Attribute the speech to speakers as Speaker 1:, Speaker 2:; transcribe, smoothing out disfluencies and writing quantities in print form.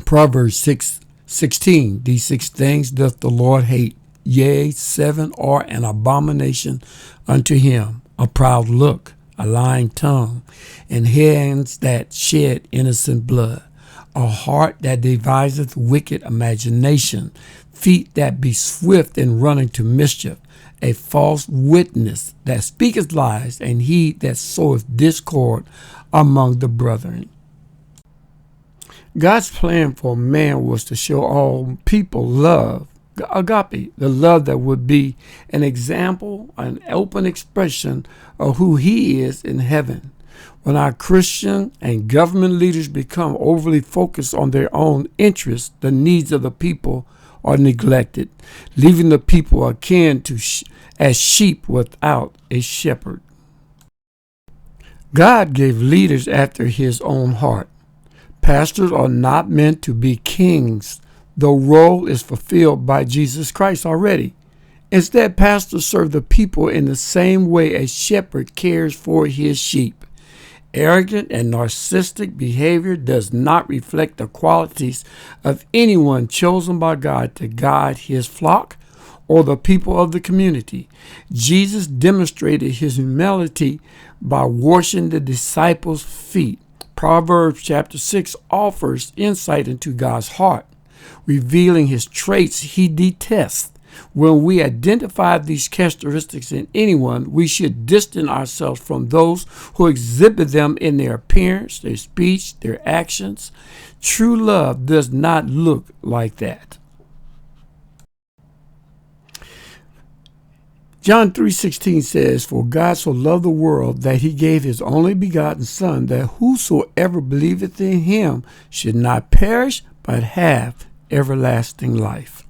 Speaker 1: Proverbs 6:16. These 6 things doth the Lord hate. Yea, 7 are an abomination unto him: a proud look, a lying tongue, and hands that shed innocent blood, a heart that deviseth wicked imagination, feet that be swift in running to mischief, a false witness that speaketh lies, and he that soweth discord among the brethren. God's plan for man was to show all people love, agape, the love that would be an example, an open expression of who he is in heaven. When our Christian and government leaders become overly focused on their own interests, the needs of the people are neglected, leaving the people akin to as sheep without a shepherd. God gave leaders after his own heart. Pastors are not meant to be kings. The role is fulfilled by Jesus Christ already. Instead, pastors serve the people in the same way a shepherd cares for his sheep. Arrogant and narcissistic behavior does not reflect the qualities of anyone chosen by God to guide his flock or the people of the community. Jesus demonstrated his humility by washing the disciples' feet. Proverbs chapter 6 offers insight into God's heart, revealing his traits he detests. When we identify these characteristics in anyone, we should distance ourselves from those who exhibit them in their appearance, their speech, their actions. True love does not look like that. John 3:16 says, "For God so loved the world that he gave his only begotten Son, that whosoever believeth in him should not perish, but have everlasting life."